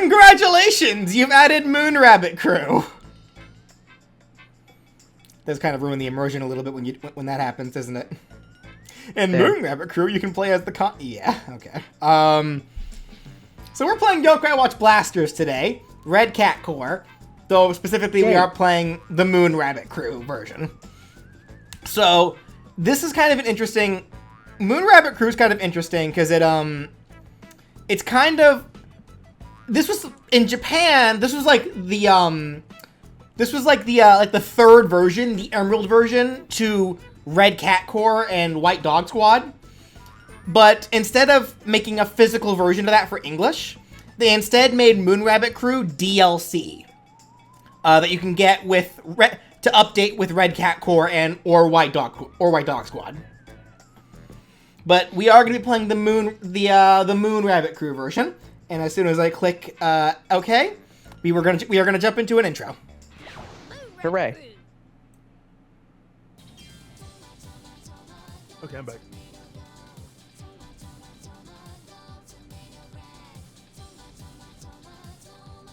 Congratulations! You've added Moon Rabbit Crew. Does kind of ruin the immersion a little bit when that happens, doesn't it? In Moon Rabbit Crew, you can play as the yeah, okay. So we're playing Yokai Watch Blasters today, Red Cat Core, though specifically we are playing the Moon Rabbit Crew version. So this is kind of an interesting. Moon Rabbit Crew is kind of interesting because it's kind of. This was in Japan. This was like the the third version, the Emerald version to Red Cat Core and White Dog Squad. But instead of making a physical version of that for English, they instead made Moon Rabbit Crew DLC that you can get with to update with Red Cat Core or White Dog Squad. But we are going to be playing the Moon Rabbit Crew version, and as soon as I click OK, we are going to jump into an intro. Hooray! Okay, I'm back.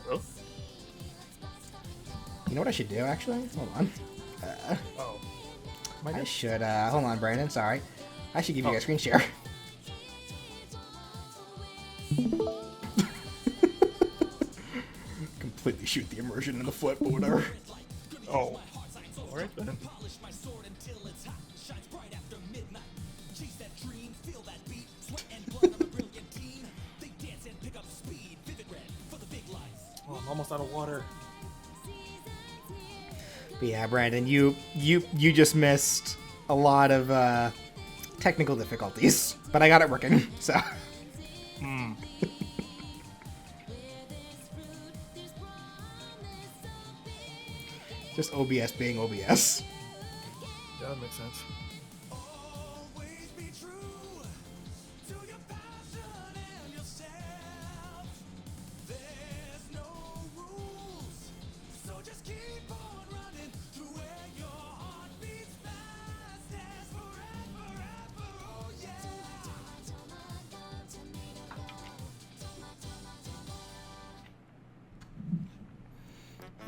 Hello? You know what I should do, actually? Hold on. I should, hold on, Brandon, sorry. I should give you a screen share. Completely shoot the immersion in the foot, but whatever. Oh. Alright then. Oh, I'm almost out of water. But yeah, Brandon, you just missed a lot of technical difficulties, but I got it working, so. Just OBS being OBS. Yeah, that makes sense.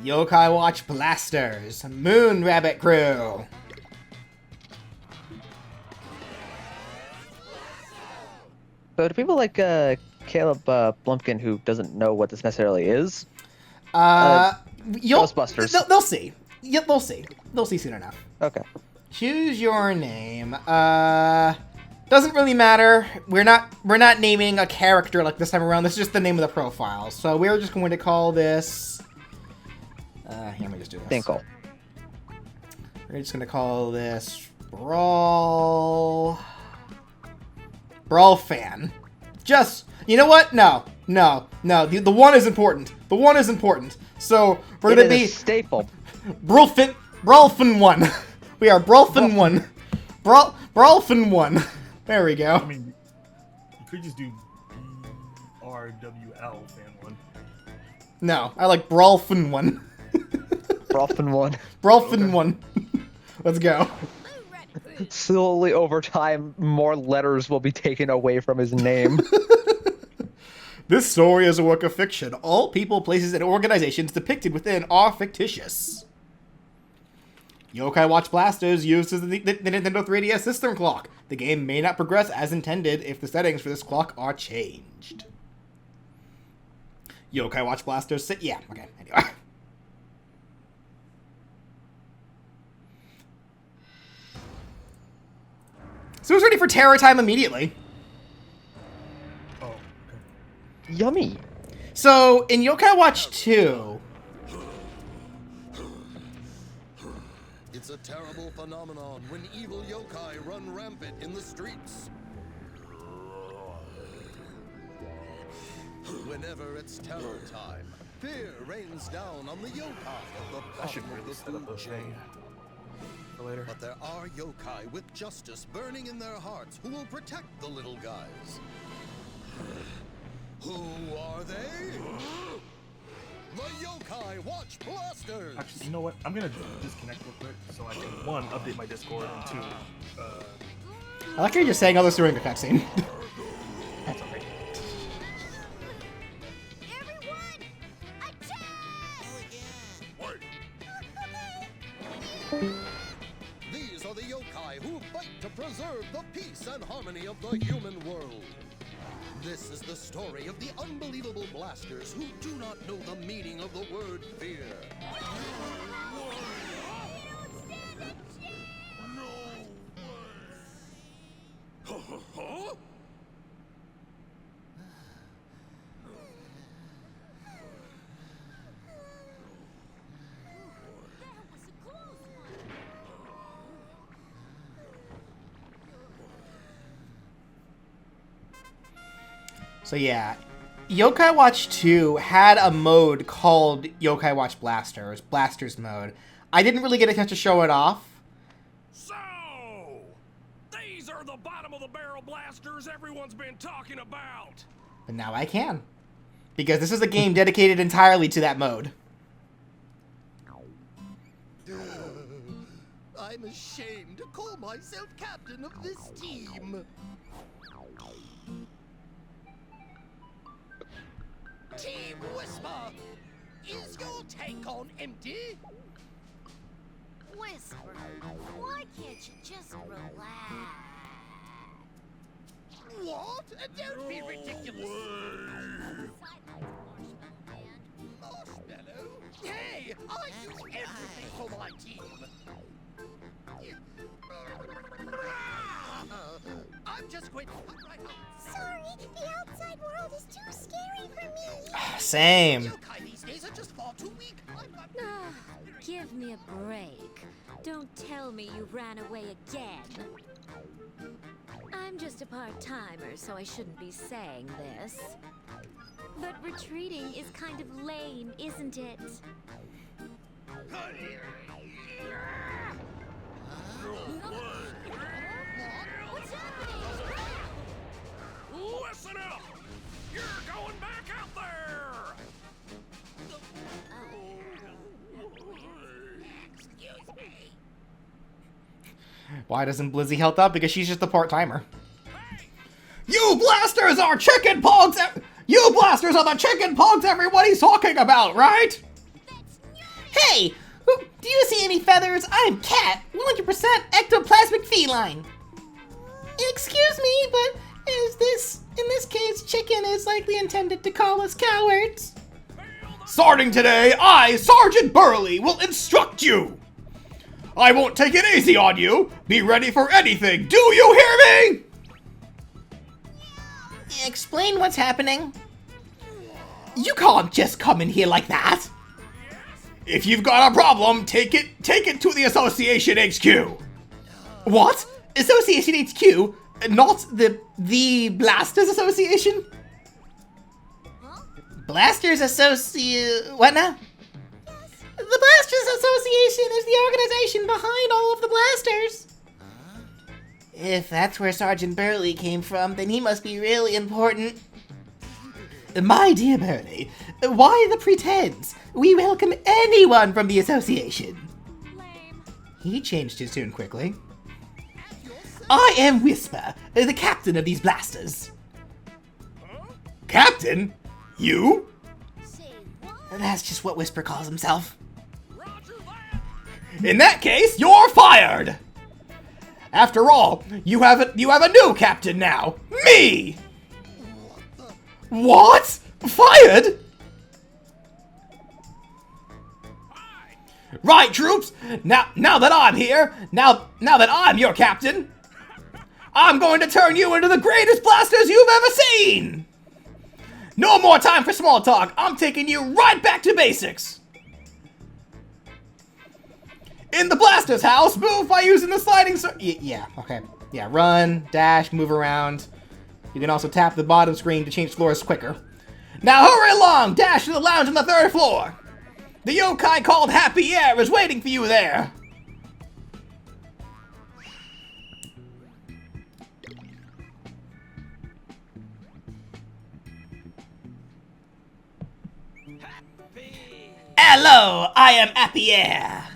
Yokai Watch Blasters, Moon Rabbit Crew. So do people like Caleb Blumpkin, who doesn't know what this necessarily is? Ghostbusters. They'll see. Yep, they'll see. They'll see soon enough. Okay. Choose your name. Doesn't really matter. We're not naming a character like this time around. This is just the name of the profile. So we're just going to call this. Here, let me just do this. Dinkle. We're just gonna call this Brawl Fan. Just, you know what? No. The one is important. The one is important. So we're gonna be a staple. Brawlfin 1. We are Brawlfin 1. Brawlfin 1. There we go. I mean, you could just do BRWL Fan 1. No, I like Brawlfin 1. Brawlfin 1. Brawlfin 1. Let's go. Slowly over time, more letters will be taken away from his name. This story is a work of fiction. All people, places, and organizations depicted within are fictitious. Yokai Watch Blasters uses the Nintendo 3DS system clock. The game may not progress as intended if the settings for this clock are changed. Yokai Watch Blasters... Yeah, okay, anyway. So who's ready for terror time immediately? Oh, okay. Yummy. So, in Yokai Watch 2... It's a terrible phenomenon when evil yokai run rampant in the streets. Whenever it's terror time, fear rains down on the yokai at the bottom of the food chain. Later. But there are yokai with justice burning in their hearts who will protect the little guys. Who are they? The Yokai Watch Blasters! Actually, you know what? I'm gonna disconnect real quick so I can, one, update my Discord, and two, I like how you're just saying all this during the cutscene. That's alright. Everyone, These are the yokai who fight to preserve the peace and harmony of the human world. This is the story of the unbelievable blasters who do not know the meaning of the word fear. Huh? So yeah, Yokai Watch 2 had a mode called Yokai Watch Blasters, Blasters mode. I didn't really get a chance to show it off. So, these are the bottom of the barrel blasters everyone's been talking about. But now I can. Because this is a game dedicated entirely to that mode. I'm ashamed to call myself captain of this team. Team Whisper! Is your tank on empty? Whisper, why can't you just relax? What? Don't be ridiculous! Marshmallow? Hey! I use everything for my team! I'm just going to put right out. Sorry, the outside world is too scary for me. Same. Yokai these days are just far too weak. Give me a break. Don't tell me you ran away again. I'm just a part-timer, so I shouldn't be saying this. But retreating is kind of lame, isn't it? What's happening? Listen up! You're going back out there! Excuse me. Why doesn't Blizzy help out? Because she's just a part-timer. You blasters are chicken pogs! You blasters are the chicken pogs everybody's talking about, right? Hey! Do you see any feathers? I'm Cat, 100% ectoplasmic feline. Excuse me, but in this case, chicken is likely intended to call us cowards. Starting today, I, Sergeant Burley, will instruct you. I won't take it easy on you. Be ready for anything. Do you hear me? Explain what's happening. You can't just come in here like that. If you've got a problem, take it to the Association HQ. What? Association HQ? Not the Blasters Association? Huh? Blasters what now? The Blasters Association is the organization behind all of the blasters. If that's where Sergeant Burley came from, then he must be really important. My dear Burley, why the pretense? We welcome anyone from the association. Lame. He changed his tune quickly. I am Whisper, the captain of these blasters. Captain? You? Say what? That's just what Whisper calls himself. Roger that! In that case, you're fired! After all, you have a new captain now. Me! What? Fired? Right, troops. Now that I'm here, now that I'm your captain, I'm going to turn you into the greatest blasters you've ever seen. No more time for small talk. I'm taking you right back to basics. In the blaster's house, move by using the sliding yeah, okay. Yeah, run, dash, move around. You can also tap the bottom screen to change floors quicker. Now hurry along! Dash to the lounge on the 3rd floor! The yokai called Happy Air is waiting for you there! Hello, I am Happy Air.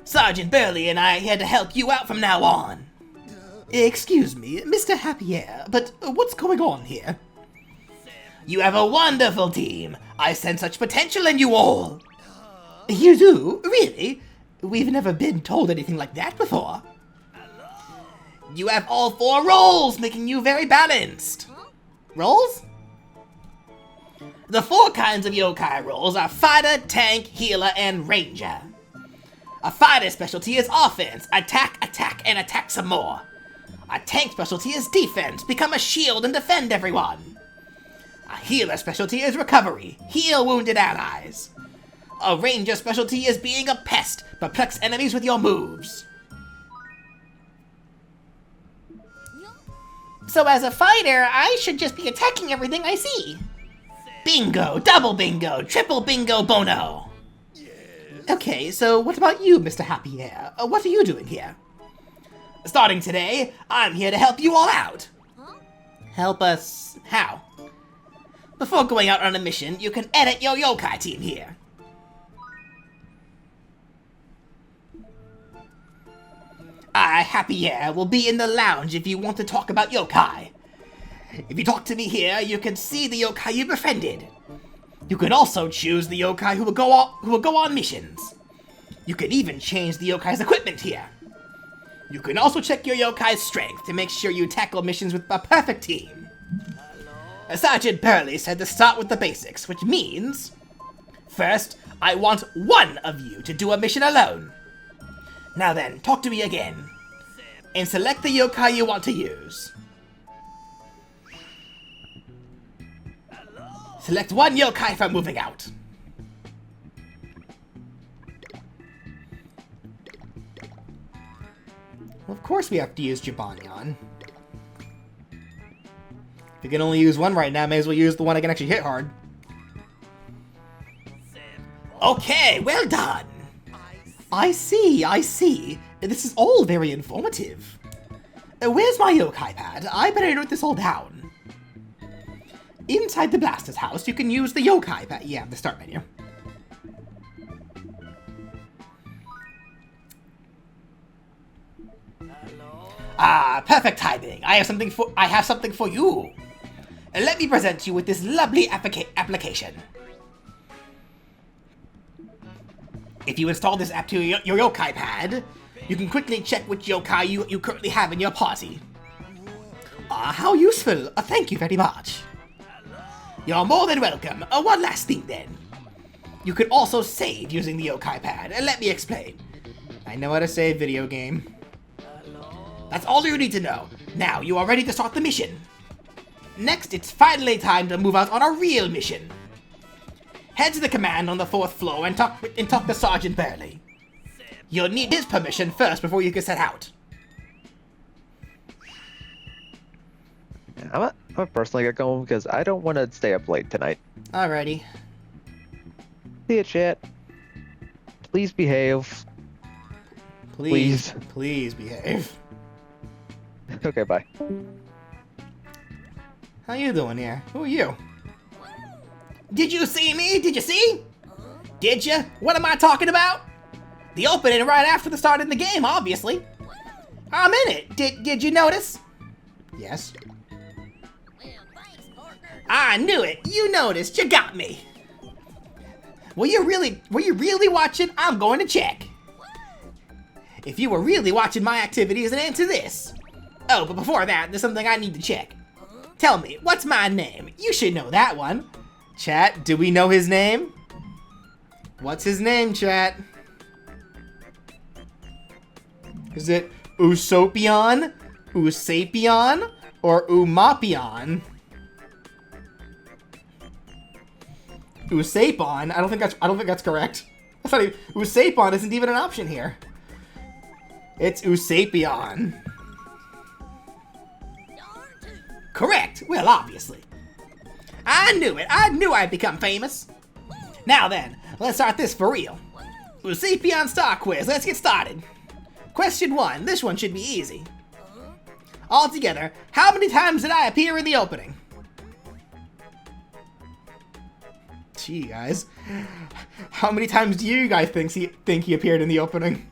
Sergeant Burley and I are here to help you out from now on. Excuse me, Mr. Happy Air, but what's going on here? You have a wonderful team. I sense such potential in you all. You do? Really? We've never been told anything like that before. You have all 4 roles, making you very balanced. Roles? The 4 kinds of yokai roles are fighter, tank, healer, and ranger. A fighter specialty is offense, attack, attack, and attack some more. A tank specialty is defense, become a shield and defend everyone. A healer specialty is recovery, heal wounded allies. A ranger specialty is being a pest, perplex enemies with your moves. So as a fighter, I should just be attacking everything I see. Bingo, double bingo, triple bingo bono. Okay, so what about you, Mr. Happy Hair? What are you doing here? Starting today, I'm here to help you all out. Help us how? Before going out on a mission, you can edit your yokai team here. I, Happy Hair, will be in the lounge if you want to talk about yokai. If you talk to me here, you can see the yokai you befriended. You can also choose the yokai who will go on missions. You can even change the yokai's equipment here. You can also check your yokai's strength to make sure you tackle missions with a perfect team. Sergeant Burley said to start with the basics, which means... First, I want one of you to do a mission alone. Now then, talk to me again. And select the yokai you want to use. Select one yokai for moving out. Well, of course we have to use Jibanyan. If you can only use one right now, may as well use the one I can actually hit hard. Okay, well done. I see. This is all very informative. Where's my yokai pad? I better note this all down. Inside the Blaster's house, you can use the yokai pad. Yeah, the start menu. Ah, perfect timing. I have something for you. Let me present you with this lovely application. If you install this app to your yokai pad, you can quickly check which yokai you currently have in your party. Ah, how useful. Thank you very much. You're more than welcome. One last thing then. You can also save using the yokai pad. Let me explain. I know how to save, video game. That's all you need to know. Now you are ready to start the mission. Next, it's finally time to move out on a real mission. Head to the command on the 4th floor and talk to Sergeant Burley. You'll need his permission first before you can set out. I'm gonna personally get going because I don't want to stay up late tonight. Alrighty. See ya, chat. Please behave. Please behave. Okay, bye. How you doing here? Who are you? Did you see me? Did you see? Did you? What am I talking about? The opening right after the start of the game, obviously. I'm in it. Did you notice? Yes. I knew it. You noticed. You got me. Were you really watching? I'm going to check. If you were really watching my activities, then answer this. Oh, but before that, there's something I need to check. Tell me, what's my name? You should know that one. Chat, do we know his name? What's his name, chat? Is it Usopion, Usapion, or Umapion? Usapon? I don't think that's correct. That's not even, Usapon isn't even an option here. It's Usapion. Correct. Well, obviously. I knew it. I knew I'd become famous. Now then, let's start this for real. Usapion Star Quiz. Let's get started. Question 1. This one should be easy. Altogether, how many times did I appear in the opening? Gee, guys. How many times do you guys think he appeared in the opening?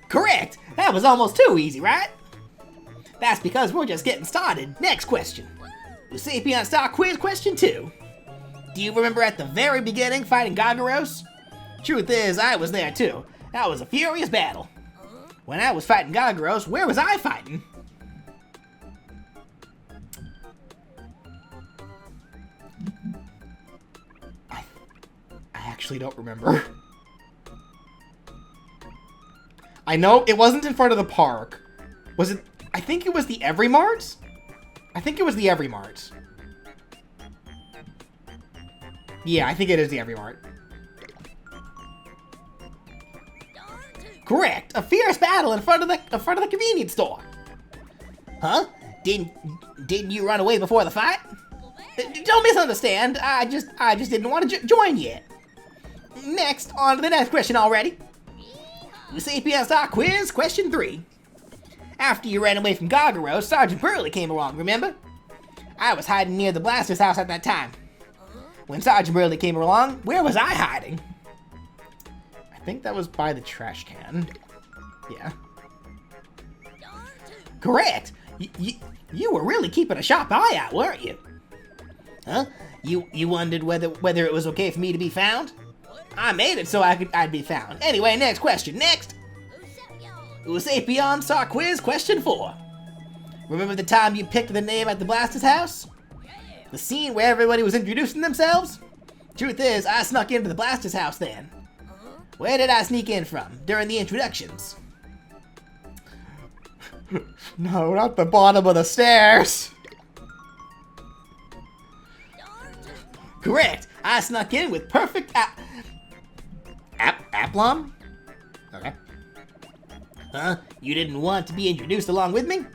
Correct! That was almost too easy, right? That's because we're just getting started. Next question. Usapion Star Quiz question 2. Do you remember at the very beginning fighting Gargaros? Truth is, I was there too. That was a furious battle. When I was fighting Gargaros, where was I fighting? I actually don't remember. I know it wasn't in front of the park. Was it? I think it was the Every Mart? I think it was the Every Mart. Yeah, I think it is the Every Mart. Correct. A fierce battle in front of the convenience store. Huh? Didn't you run away before the fight? Don't misunderstand. I just didn't want to join yet. Next, on to the next question already. Sapien Star Quiz, question 3. After you ran away from Gargaros, Sergeant Burley came along, remember? I was hiding near the Blaster's house at that time. When Sergeant Burley came along, where was I hiding? I think that was by the trash can. Yeah. Correct! You were really keeping a sharp eye out, weren't you? Huh? You wondered whether it was okay for me to be found? I made it so I'd be found. Anyway, next question. Next! Sapien Star Quiz, question 4. Remember the time you picked the name at the Blaster's house? The scene where everybody was introducing themselves? Truth is, I snuck into the Blaster's house then. Where did I sneak in from during the introductions? No, not the bottom of the stairs. Correct. I snuck in with perfect Aplom? Okay. Huh? You didn't want to be introduced along with me?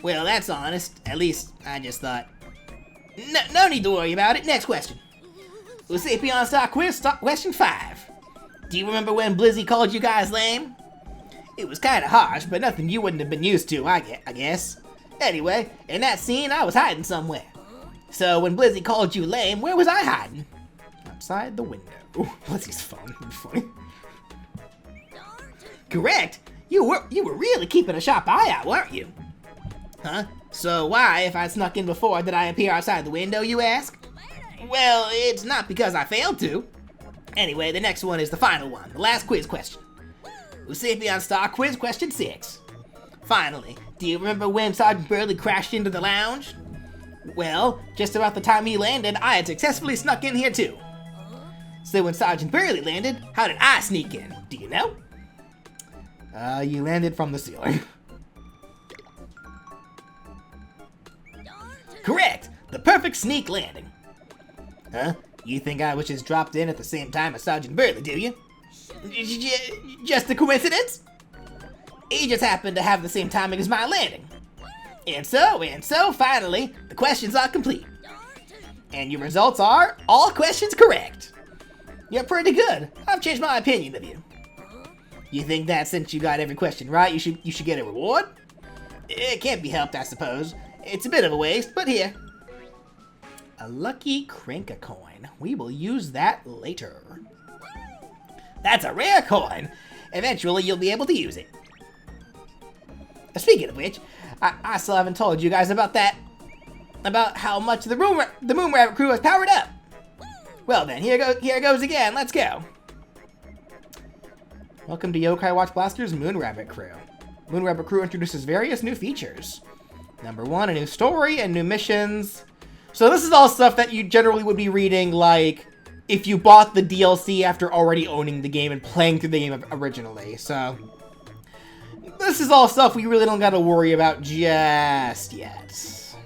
Well, that's honest. At least, I just thought. No need to worry about it. Next question. Sapien Star Quiz, question 5. Do you remember when Blizzy called you guys lame? It was kinda harsh, but nothing you wouldn't have been used to, I guess. Anyway, in that scene, I was hiding somewhere. So when Blizzy called you lame, where was I hiding? Outside the window. Blizzy's phone. Funny. Correct. You were really keeping a sharp eye out, weren't you? Huh? So why, if I snuck in before, did I appear outside the window, you ask? Well, it's not because I failed to. Anyway, the next one is the final one, the last quiz question. Sapien Star Quiz, question 6. Finally, do you remember when Sergeant Burley crashed into the lounge? Well, just about the time he landed, I had successfully snuck in here too. So when Sergeant Burley landed, how did I sneak in? Do you know? You landed from the ceiling. Correct! The perfect sneak landing. Huh? You think I was just dropped in at the same time as Sergeant Burley, do you? Just a coincidence? He just happened to have the same timing as my landing. And so, finally, the questions are complete. And your results are all questions correct. You're pretty good. I've changed my opinion of you. You think that since you got every question right, you should get a reward? It can't be helped, I suppose. It's a bit of a waste, but here. A lucky Cranka coin. We will use that later. That's a rare coin. Eventually, you'll be able to use it. Speaking of which, I still haven't told you guys about that. About how much the Moon Rabbit crew has powered up. Well then, here goes again. Let's go. Welcome to Yokai Watch Blaster's Moon Rabbit crew. Moon Rabbit crew introduces various new features. Number 1, a new story and new missions. So this is all stuff that you generally would be reading, like, if you bought the DLC after already owning the game and playing through the game originally, so. This is all stuff we really don't gotta worry about just yet.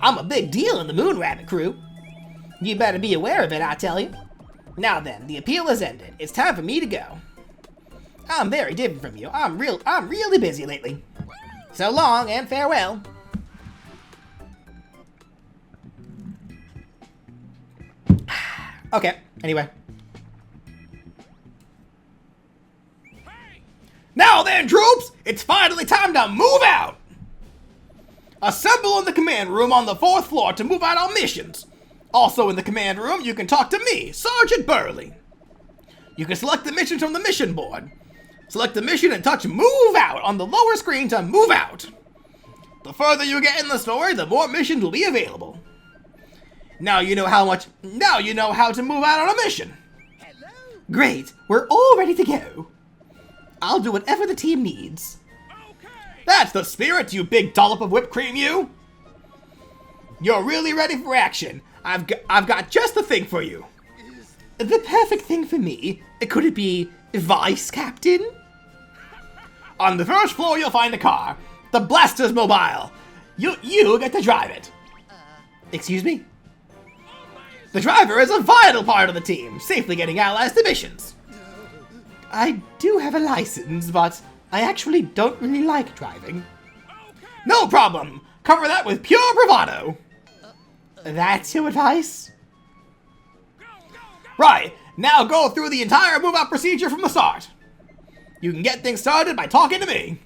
I'm a big deal in the Moon Rabbit crew. You better be aware of it, I tell you. Now then, the appeal has ended. It's time for me to go. I'm very different from you. I'm really busy lately. So long and farewell. Okay, anyway. Now then, troops! It's finally time to move out! Assemble in the command room on the 4th floor to move out on missions. Also in the command room, you can talk to me, Sergeant Burley. You can select the missions from the mission board. Select the mission and touch Move Out on the lower screen to move out. The further you get in the story, the more missions will be available. Now you know how to move out on a mission. Great, we're all ready to go. I'll do whatever the team needs. That's the spirit, you big dollop of whipped cream, you! You're really ready for action. I've got just the thing for you. The perfect thing for me. Could it be Vice Captain? On the first floor, you'll find a car. The Blaster's Mobile. You get to drive it. Excuse me? The driver is a vital part of the team, safely getting allies to missions. I do have a license, but I actually don't really like driving. No problem. Cover that with pure bravado. That's your advice? Right. Now go through the entire move-out procedure from the start. You can get things started by talking to me.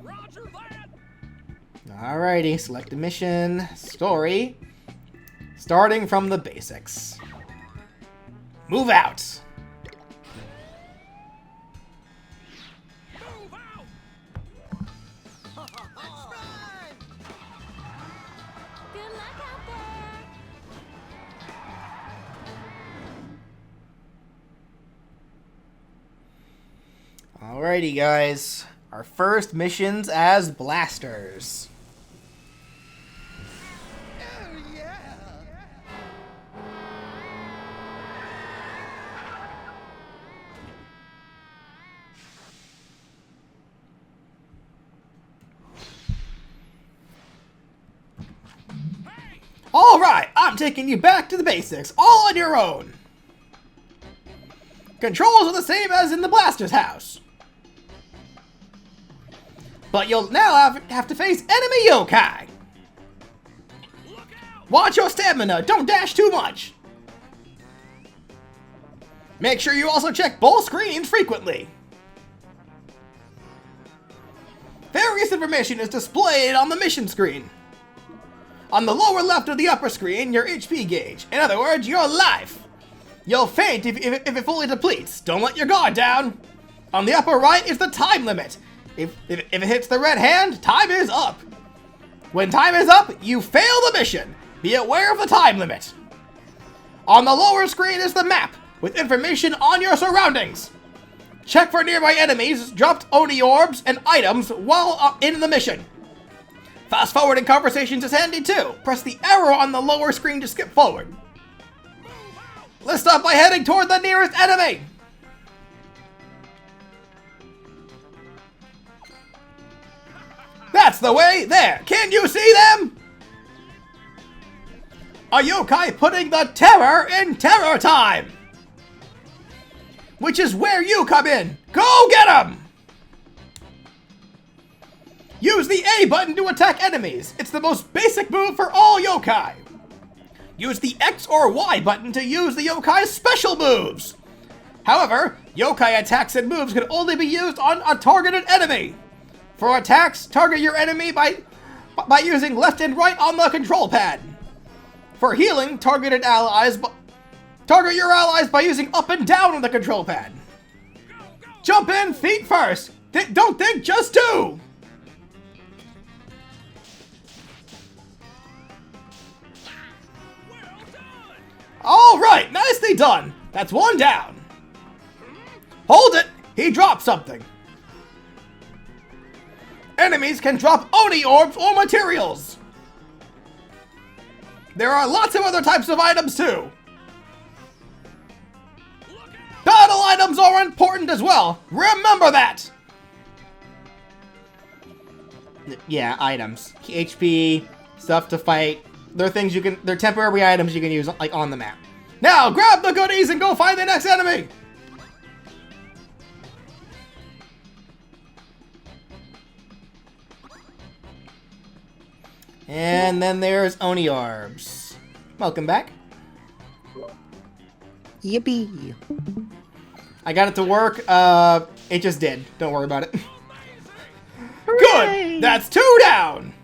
Roger that. Alrighty, select a mission, story, starting from the basics. Move out. Move out. Good luck out there. Alrighty, guys. Our first missions as blasters. Oh, yeah! Alright, I'm taking you back to the basics, all on your own. Controls are the same as in the blaster's house. But you'll now have to face enemy yokai. Watch your stamina, don't dash too much. Make sure you also check both screens frequently. Various information is displayed on the mission screen. On the lower left of the upper screen, your HP gauge. In other words, your life. You'll faint if it fully depletes. Don't let your guard down. On the upper right is the time limit. If it hits the red hand, time is up. When time is up, you fail the mission. Be aware of the time limit. On the lower screen is the map with information on your surroundings. Check for nearby enemies, dropped Oni orbs, and items while in the mission. Fast forwarding conversations is handy too. Press the arrow on the lower screen to skip forward. Let's start by heading toward the nearest enemy. That's the way. There. Can you see them? A yokai putting the terror in terror time. Which is where you come in. Go get them! Use the A button to attack enemies. It's the most basic move for all yokai. Use the X or Y button to use the yokai's special moves. However, yokai attacks and moves can only be used on a targeted enemy. For attacks, target your enemy by using left and right on the control pad. For healing, target your allies by using up and down on the control pad. Jump in, feet first. Don't think, just do. All right, nicely done. That's one down. Hold it. He dropped something. Enemies can drop Oni orbs or materials. There are lots of other types of items too. Battle items are important as well. Remember that. Yeah, items. HP, stuff to fight. They're things they're temporary items you can use like on the map. Now grab the goodies and go find the next enemy. And then there's Oni orbs. Welcome back. Yippee! I got it to work. It just did. Don't worry about it. Good! That's 2 down!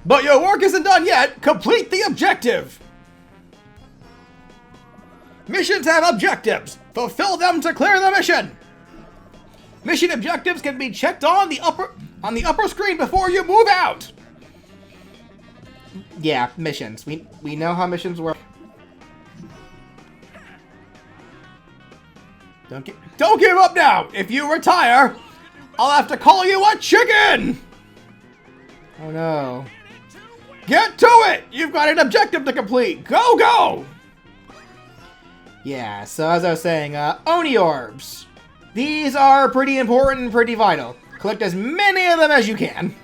But your work isn't done yet. Complete the objective! Missions have objectives. Fulfill them to clear the mission. Mission objectives can be checked on the upper screen before you move out. Yeah, missions. We know how missions work. Don't give up now! If you retire, I'll have to call you a chicken! Oh no. Get to it! You've got an objective to complete! Go, go! Yeah, so as I was saying, Oni Orbs. These are pretty important and pretty vital. Collect as many of them as you can.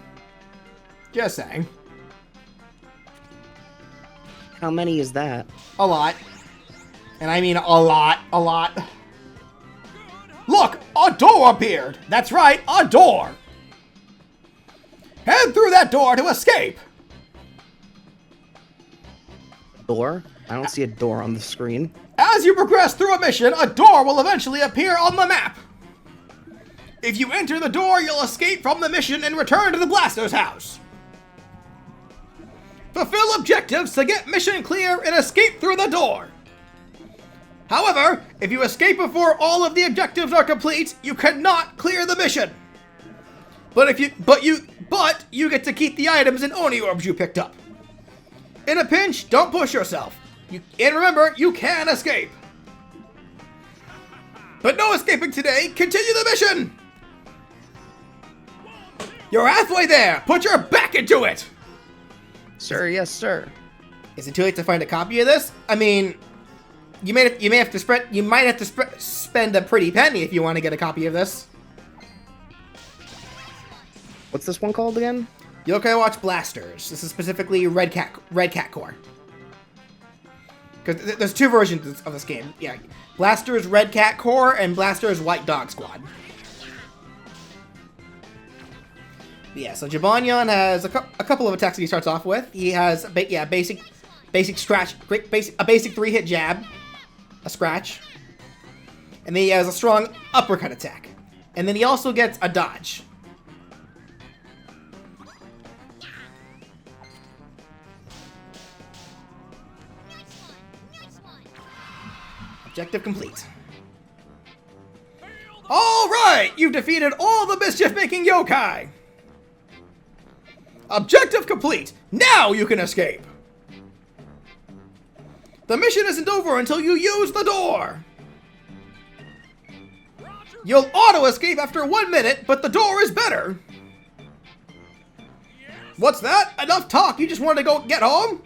Just saying. How many is that? A lot. And I mean a lot, a lot. Look! A door appeared! That's right, a door! Head through that door to escape! Door? I don't see a door on the screen. As you progress through a mission, a door will eventually appear on the map. If you enter the door, you'll escape from the mission and return to the Blaster's house. Fulfill objectives to get mission clear and escape through the door. However, if you escape before all of the objectives are complete, you cannot clear the mission. But you get to keep the items and Oni Orbs you picked up. In a pinch, don't push yourself. And remember, you can escape. But no escaping today. Continue the mission. You're halfway there. Put your back into it. Sir, yes, sir. Is it too late to find a copy of this? I mean, you might have to spend a pretty penny if you want to get a copy of this. What's this one called again? Yokai Watch Blasters. This is specifically Red Cat Core. Because there's two versions of this game. Yeah, Blasters Red Cat Core and Blasters White Dog Squad. Yeah, so Jibanyan has a couple of attacks that he starts off with. He has basic scratch, a basic 3-hit jab, a scratch, and then he has a strong uppercut attack, and then he also gets a dodge. Objective complete. Alright! You've defeated all the mischief-making yokai! Objective complete! Now you can escape! The mission isn't over until you use the door! You'll auto-escape after 1 minute, but the door is better! What's that? Enough talk, you just want to go get home?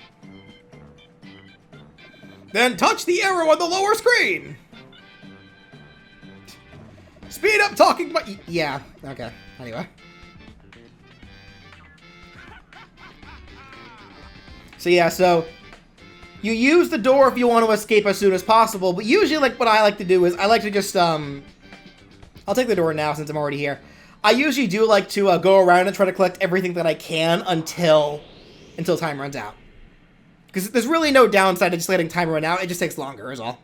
Then touch the arrow on the lower screen! Speed up talking, but yeah, okay, anyway. So yeah, so you use the door if you want to escape as soon as possible, but usually like what I like to do is I like to just, I'll take the door now since I'm already here. I usually do like to go around and try to collect everything that I can until time runs out. Because there's really no downside to just letting time run out, it just takes longer is all.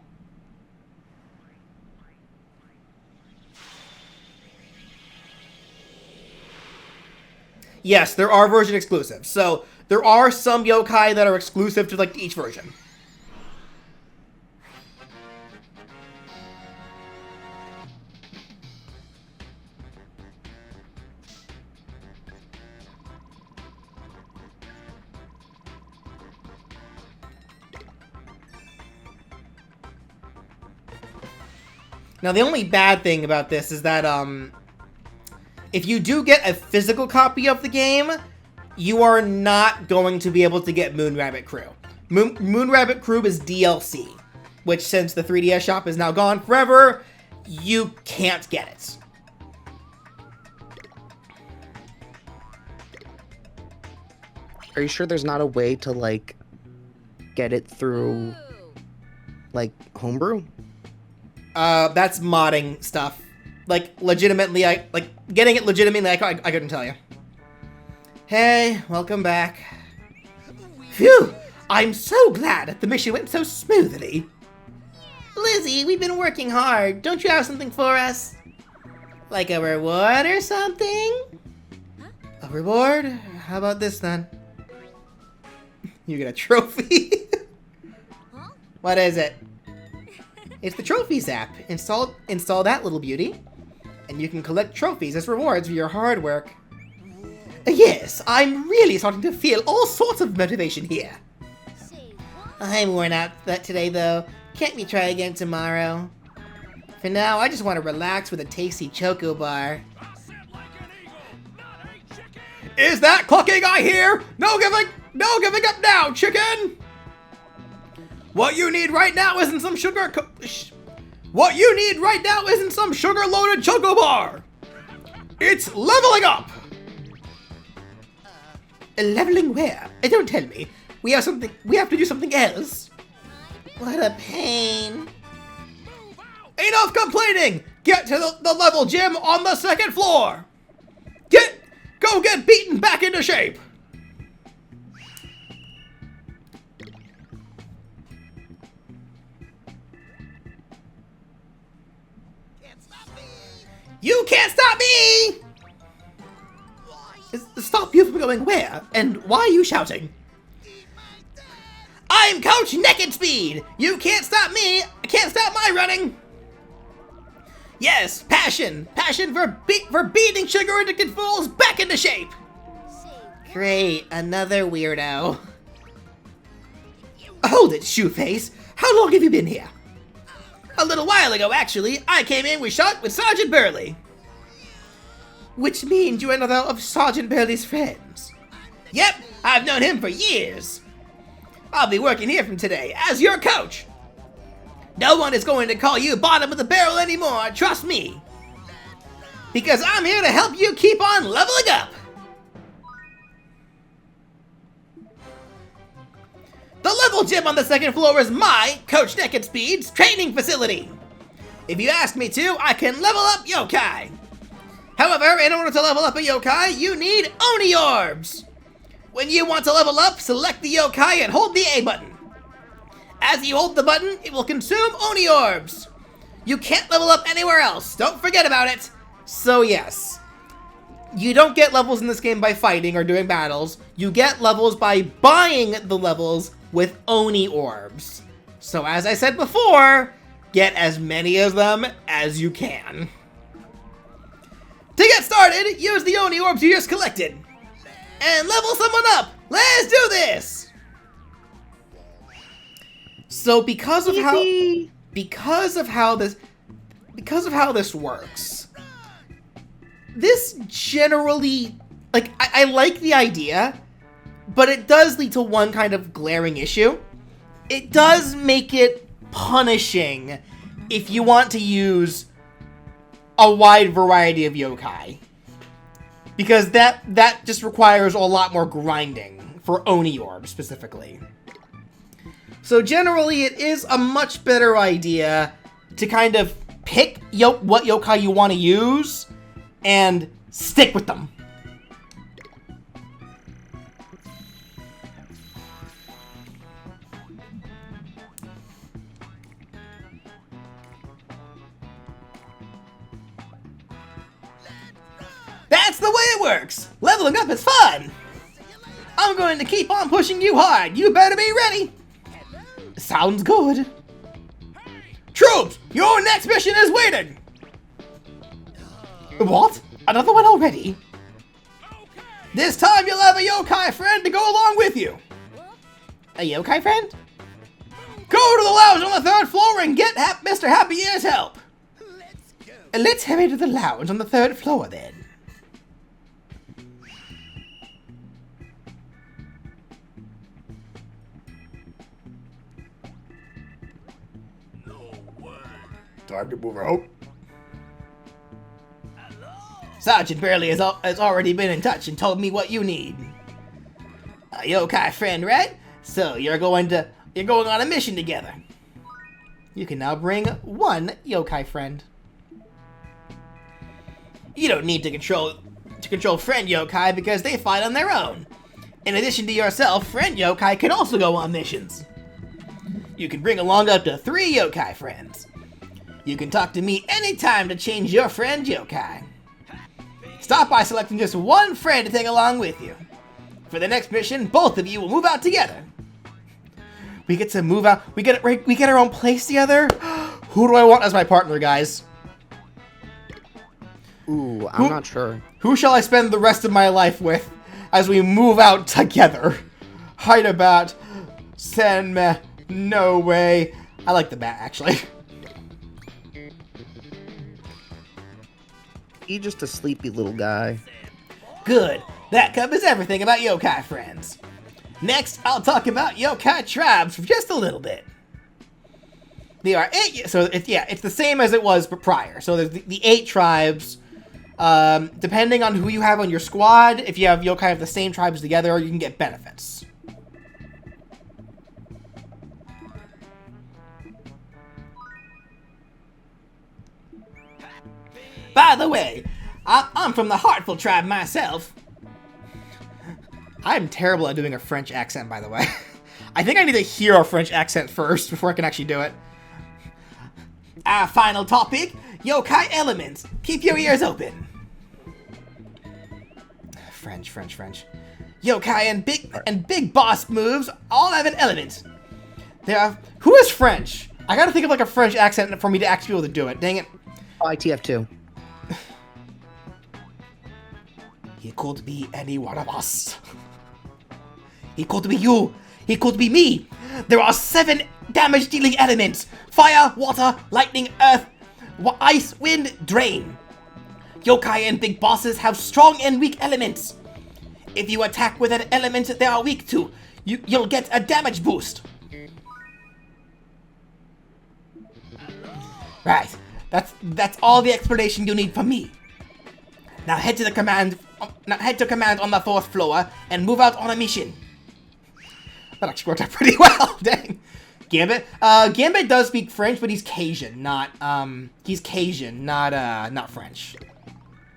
Yes, there are version exclusives. So, there are some yokai that are exclusive to like each version. Now, the only bad thing about this is that, if you do get a physical copy of the game, you are not going to be able to get Moon Rabbit Crew. Moon Rabbit Crew is DLC, which since the 3DS shop is now gone forever, you can't get it. Are you sure there's not a way to, like, get it through, like, homebrew? That's modding stuff. Like, legitimately, getting it legitimately, I couldn't tell you. Hey, welcome back. Phew! I'm so glad that the mission went so smoothly. Lizzie, we've been working hard. Don't you have something for us? Like a reward or something? A reward? How about this then? You get a trophy? What is it? It's the Trophies app. Install that little beauty, and you can collect trophies as rewards for your hard work. Yes, I'm really starting to feel all sorts of motivation here. Say I'm worn out today, though. Can't we try again tomorrow? For now, I just want to relax with a tasty choco bar. Is that clucking I hear? No giving up now, chicken! What you need right now isn't some What you need right now isn't some sugar-loaded choco bar. It's leveling up. Leveling where? Don't tell me. We have to do something else. What a pain. Enough complaining! Get to the level gym on the 2nd floor! Go get beaten back into shape! You can't stop me! Stop you from going where? And why are you shouting? I'm Coach Naked Speed! You can't stop me! I can't stop my running! Yes, passion! Passion for beating sugar-addicted fools back into shape! Great, another weirdo. Hold it, Shoeface! How long have you been here? A little while ago, actually. I came in with Sergeant Burley. Which means you're another of Sergeant Burley's friends. Yep, I've known him for years. I'll be working here from today as your coach. No one is going to call you bottom of the barrel anymore, trust me. Because I'm here to help you keep on leveling up. The level gym on the 2nd floor is my, Coach Naked Speed's, training facility. If you ask me to, I can level up yokai. However, in order to level up a yokai, you need Oni Orbs. When you want to level up, select the yokai and hold the A button. As you hold the button, it will consume Oni Orbs. You can't level up anywhere else, don't forget about it. So yes, you don't get levels in this game by fighting or doing battles. You get levels by buying the levels with Oni Orbs. So as I said before, get as many of them as you can. To get started, use the Oni Orbs you just collected. And level someone up! Let's do this! So because of how this works, this generally, like, I like the idea, but it does lead to one kind of glaring issue. It does make it punishing if you want to use a wide variety of yokai. Because that just requires a lot more grinding for Oni Orb specifically. So generally it is a much better idea to kind of pick what yokai you want to use and stick with them. That's the way it works! Leveling up is fun! I'm going to keep on pushing you hard. You better be ready! Sounds good. Troops, your next mission is waiting! What? Another one already? This time you'll have a yokai friend to go along with you. A yokai friend? Go to the lounge on the 3rd floor and get Mr. Happy Ear's help. Let's hurry to the lounge on the 3rd floor then. Time to move out. Sergeant Burley has already been in touch and told me what you need. A yokai friend, right? So you're going on a mission together. You can now bring one yokai friend. You don't need to control friend yokai because they fight on their own. In addition to yourself, friend yokai can also go on missions. You can bring along up to 3 yokai friends. You can talk to me anytime to change your friend yokai. Stop by selecting just one friend to take along with you. For the next mission, both of you will move out together. We get to move out. We get our own place together. Who do I want as my partner, guys? Ooh, I'm not sure. Who shall I spend the rest of my life with as we move out together? Hide about. Send me. No way. I like the bat, actually. He's just a sleepy little guy. Good. That covers everything about yokai friends. Next, I'll talk about yokai tribes for just a little bit. There are 8, so it's the same as it was prior. So there's the 8 tribes. Depending on who you have on your squad, if you have yokai of the same tribes together, you can get benefits. By the way, I'm from the Heartful tribe myself. I'm terrible at doing a French accent, by the way. I think I need to hear a French accent first before I can actually do it. Our final topic, yokai elements. Keep your ears open. French. Yokai and big boss moves all have an element. Who is French? I gotta think of like a French accent for me to actually be able to do it. Dang it. ITF2. He could be any one of us. He could be you. He could be me. There are 7 damage-dealing elements. Fire, water, lightning, earth, ice, wind, drain. Yokai and big bosses have strong and weak elements. If you attack with an element they are weak to, you'll get a damage boost. Right. That's all the explanation you need from me. Now head to command on the 4th floor and move out on a mission. That actually worked out pretty well. Dang. Gambit. Gambit does speak French, but he's Cajun, not French.